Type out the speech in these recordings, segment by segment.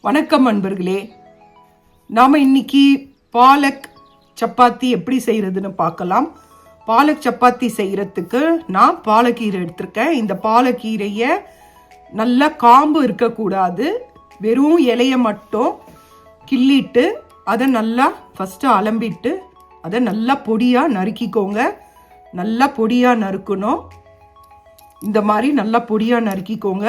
வணக்கம் அன்பர்களே. நாம் இன்னைக்கு பாலக் சப்பாத்தி எப்படி செய்கிறதுன்னு பார்க்கலாம். பாலக் சப்பாத்தி செய்கிறதுக்கு நான் பாலக்கீரை எடுத்திருக்கேன். இந்த பாலக்கீரையை நல்லா காம்பு இருக்கக்கூடாது, வெறும் இலையை மட்டும் கிள்ளிட்டு அதை நல்லா ஃபஸ்ட்டு அலம்பிட்டு அதை நல்லா பொடியாக நறுக்கிக்கோங்க. நல்லா பொடியாக நறுக்கணும். இந்த மாதிரி நல்லா பொடியாக நறுக்கிக்கோங்க.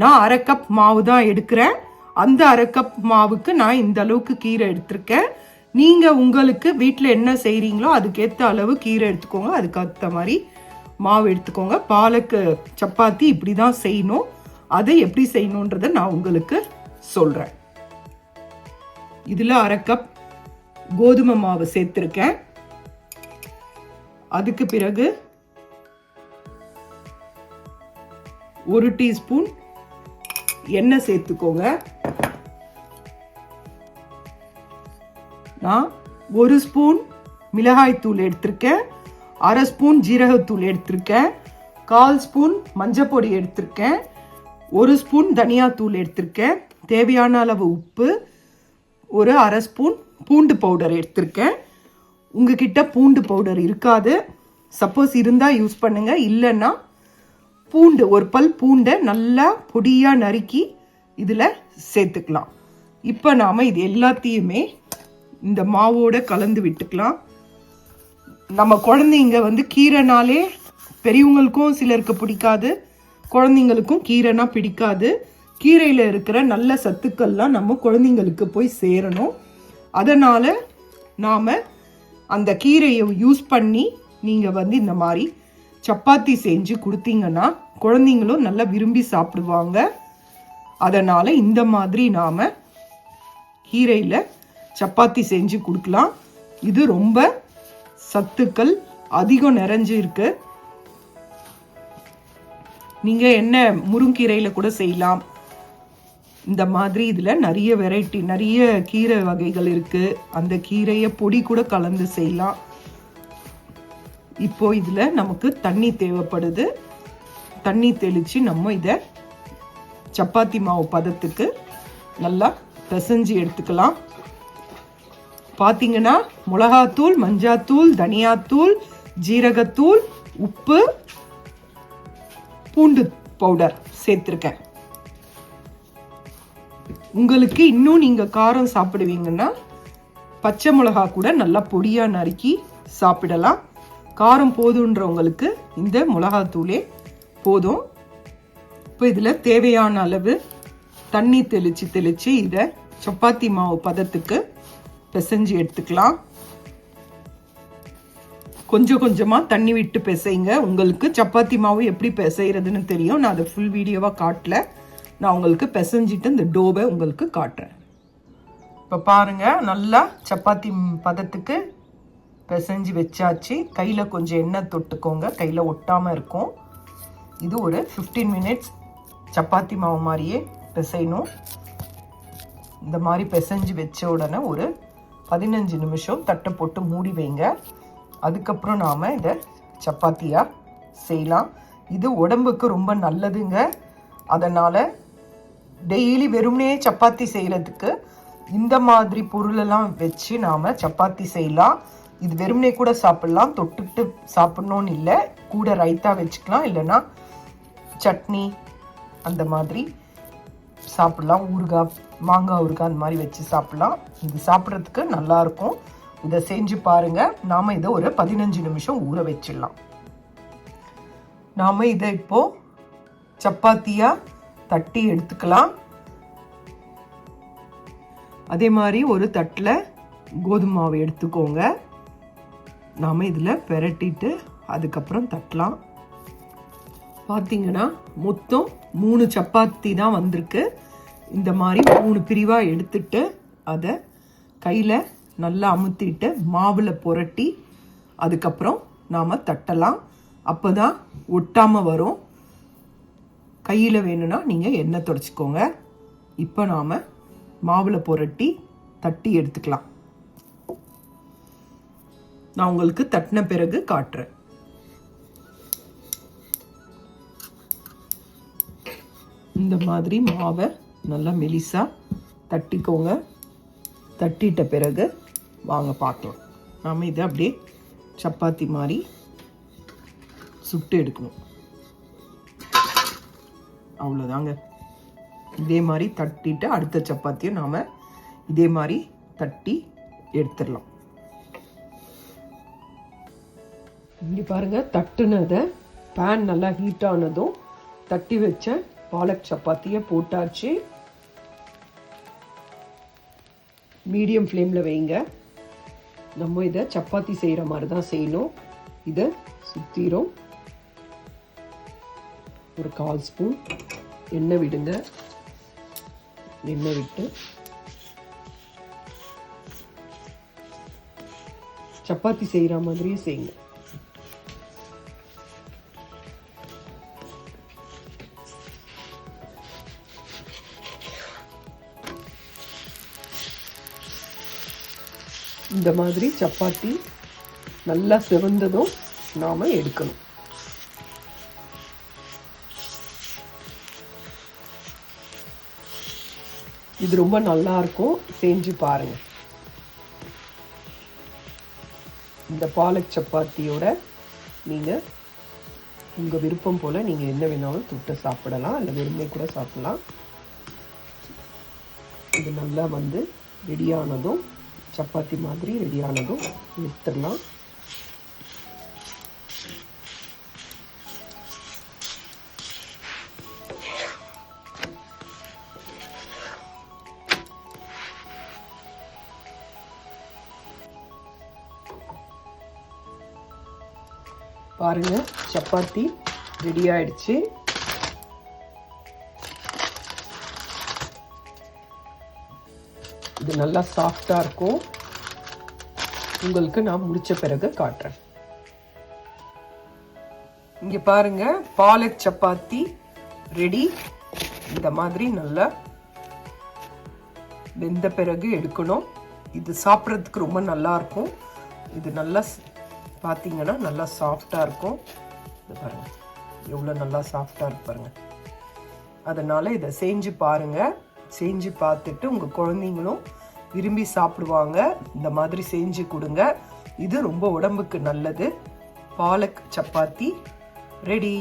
நான் 1/2 கப் மாவு தான் எடுக்கிறேன். அந்த 1/2 கப் மாவுக்கு நான் இந்த அளவுக்கு கீரை எடுத்திருக்கேன். நீங்கள் உங்களுக்கு வீட்டில் என்ன செய்கிறீங்களோ அதுக்கேற்ற அளவு கீரை எடுத்துக்கோங்க, அதுக்கேற்ற மாதிரி மாவு எடுத்துக்கோங்க. பாலக்கு சப்பாத்தி இப்படி தான் செய்யணும். அதை எப்படி செய்யணுன்றதை நான் உங்களுக்கு சொல்கிறேன். இதில் 1/2 கப் கோதுமை மாவு சேர்த்துருக்கேன். அதுக்கு பிறகு 1 டீஸ்பூன் எண்ணெய் சேர்த்துக்கோங்க. நான் 1 ஸ்பூன் மிளகாய்த்தூள் எடுத்திருக்கேன், 1/2 ஸ்பூன் ஜீரகத்தூள் எடுத்திருக்கேன், 1/4 ஸ்பூன் மஞ்சப்பொடி எடுத்திருக்கேன், 1 ஸ்பூன் தனியாத்தூள் எடுத்திருக்கேன், தேவையான அளவு உப்பு, ஒரு 1/2 ஸ்பூன் பூண்டு பவுடர் எடுத்திருக்கேன். உங்ககிட்ட பூண்டு பவுடர் இருக்காது, சப்போஸ் இருந்தால் யூஸ் பண்ணுங்க. இல்லைன்னா பூண்டு, ஒரு பல் பூண்டை நல்லா பொடியாக நறுக்கி இதில் சேர்த்துக்கலாம். இப்போ நாம் இது எல்லாத்தையுமே இந்த மாவோட கலந்து விட்டுக்கலாம். நம்ம குழந்தைங்க கீரைனாலே பெரியவங்களுக்கும் சிலருக்கு பிடிக்காது, குழந்தைங்களுக்கும் கீரைனா பிடிக்காது. கீரையில் இருக்கிற நல்ல சத்துக்கள்லாம் நம்ம குழந்தைங்களுக்கு போய் சேரணும். அதனால் நாம் அந்த கீரையை யூஸ் பண்ணி நீங்கள் இந்த மாதிரி சப்பாத்தி செஞ்சு கொடுத்தீங்கன்னா குழந்தைங்களும் நல்லா விரும்பி சாப்பிடுவாங்க. அதனால் இந்த மாதிரி நாம் கீரையில் சப்பாத்தி செஞ்சு கொடுக்கலாம். இது ரொம்ப சத்துக்கள் அதிகம் நிறைஞ்சு இருக்கு. நீங்கள் என்ன முருங்கீரையில் கூட செய்யலாம். இந்த மாதிரி இதில் நிறைய வெரைட்டி, நிறைய கீரை வகைகள் இருக்குது. அந்த கீரையை பொடி கூட கலந்து செய்யலாம். இப்போ இதில் நமக்கு தண்ணி தேவைப்படுது. தண்ணி தெளித்து நம்ம இதை சப்பாத்தி மாவு பதத்துக்கு நல்லா பிசைஞ்சு எடுத்துக்கலாம். பார்த்தீங்கன்னா மிளகாத்தூள், மஞ்சாத்தூள், தனியாத்தூள், ஜீரகத்தூள், உப்பு, பூண்டு பவுடர் சேர்த்துருக்கேன். உங்களுக்கு இன்னும் நீங்கள் காரம் சாப்பிடுவீங்கன்னா பச்சை மிளகா கூட நல்லா பொடியாக நறுக்கி சாப்பிடலாம். காரம் போதுன்றவங்களுக்கு இந்த மிளகாத்தூளே போதும். இப்போ இதில் தேவையான அளவு தண்ணி தெளித்து இதை சப்பாத்தி மாவு பதத்துக்கு பிசைஞ்சு எடுத்துக்கலாம். கொஞ்சம் கொஞ்சமாக தண்ணி விட்டு பிசைங்க. உங்களுக்கு சப்பாத்தி மாவு எப்படி பிசைகிறதுன்னு தெரியும். நான் அதை ஃபுல் வீடியோவாக காட்டல. நான் உங்களுக்கு பிசைஞ்சிட்டு இந்த டோவை உங்களுக்கு காட்டுறேன். இப்போ பாருங்கள், நல்லா சப்பாத்தி பதத்துக்கு பிசைஞ்சு வச்சாச்சு. கையில் கொஞ்சம் எண்ணெய் தொட்டுக்கோங்க, கையில் ஒட்டாமல் இருக்கும். இது ஒரு 15 மினிட்ஸ் சப்பாத்தி மாவு மாதிரியே பிசையணும். இந்த மாதிரி பிசைஞ்சு வச்ச உடனே ஒரு 15 நிமிஷம் தட்டை போட்டு மூடி வைங்க. அதுக்கப்புறம் நாம் இதை சப்பாத்தியாக செய்யலாம். இது உடம்புக்கு ரொம்ப நல்லதுங்க. அதனால் டெய்லி வெறுமனே சப்பாத்தி செய்கிறதுக்கு இந்த மாதிரி பொருளெல்லாம் வச்சு நாம் சப்பாத்தி செய்யலாம். இது வெறுமனே கூட சாப்பிட்லாம், தொட்டுட்டு சாப்பிட்ணுன்னு இல்லை. கூட ரைத்தா வச்சுக்கலாம், இல்லைன்னா சட்னி அந்த மாதிரி சாப்பிட்லாம். ஊறுகாய், மாங்காய் ஊறுகாய் அந்த மாதிரி வச்சு சாப்பிட்லாம். இது சாப்பிட்றதுக்கு நல்லாயிருக்கும். இதை செஞ்சு பாருங்கள். நாம் இதை ஒரு 15 நிமிஷம் ஊற வச்சிடலாம். நாம் இதை இப்போது சப்பாத்தியாக தட்டி எடுத்துக்கலாம். அதே மாதிரி ஒரு தட்டில் கோதுமை மாவு எடுத்துக்கோங்க. நாம் இதில் பெரட்டிட்டு அதுக்கப்புறம் தட்டலாம். பார்த்தீங்கன்னா மொத்தம் 3 சப்பாத்தி தான் வந்திருக்கு. இந்த மாதிரி 3 பிரிவாக எடுத்துட்டு அதை கையில் நல்லா அமுத்திட்டு மாவில் புரட்டி அதுக்கப்புறம் நாம் தட்டலாம். அப்போ தான் ஒட்டாமல் வரும். கையில் வேணும்னா நீங்கள் எண்ணெய் தொடச்சிக்கோங்க. இப்போ நாம் மாவில் புரட்டி தட்டி எடுத்துக்கலாம். நான் உங்களுக்கு தட்டின பிறகு காட்டுறேன். இந்த மாதிரி மாவை நல்லா மெலிசா தட்டிக்கோங்க. தட்டிட்ட பிறகு வாங்க பார்க்கலாம். நாம் இதை அப்படியே சப்பாத்தி மாதிரி சுட்டு எடுக்கணும். அவ்வளோதாங்க. இதே மாதிரி தட்டிட்டு அடுத்த சப்பாத்தியும் நாம் இதே மாதிரி தட்டி எடுத்துடலாம். இங்கே பாருங்கள், தட்டுனதை பேன் நல்லா ஹீட் ஆனதும் தட்டி வச்ச பாலக் சப்பாத்தியை போட்டாச்சு. மீடியம் ஃப்ளேமில் வைங்க. நம்ம இதை சப்பாத்தி செய்கிற மாதிரி தான் செய்யணும். இதை சுற்றிரும் ஒரு 1/4 ஸ்பூன் எண்ணெய் விடுங்க. எண்ணெய் விட்டு சப்பாத்தி செய்கிற மாதிரியே செய்யுங்க. இந்த மாதிரி சப்பாத்தி நல்லா சிவந்ததும் நாம் எடுக்கணும். இது ரொம்ப நல்லா இருக்கும், செஞ்சு பாருங்க. இந்த பாலக் சப்பாத்தியோட நீங்கள் உங்கள் விருப்பம் போல் நீங்கள் என்ன வேணாலும் தொட்டு சாப்பிடலாம், இல்லை வெறுமே கூட சாப்பிடலாம். இது நல்லா ரெடியானதும் சப்பாத்தி மாதிரி ரெடியானதும் எடுத்துடலாம். பாருங்க, சப்பாத்தி ரெடி ஆயிடுச்சு. இது நல்லா சாஃப்டா இருக்கும். உங்களுக்கு நான் முடிச்ச பிறகு காட்டுறேன். இங்க பாருங்க, பாலக் சப்பாத்தி ரெடி. இந்த மாதிரி நல்லா வெந்த பிறகு எடுக்கணும். இது சாப்பிட்றதுக்கு ரொம்ப நல்லா இருக்கும். இது நல்லா பார்த்தீங்கன்னா நல்லா சாஃப்டா இருக்கும். இது பாருங்க எவ்வளோ நல்லா சாஃப்டா இருக்கு பாருங்க. அதனால இதை செஞ்சு பாருங்க. செஞ்சு பார்த்துட்டு உங்கள் குழந்தைங்களும் விரும்பி சாப்பிடுவாங்க. இந்த மாதிரி செஞ்சு கொடுங்க. இது ரொம்ப உடம்புக்கு நல்லது. பாலக் சப்பாத்தி ரெடி.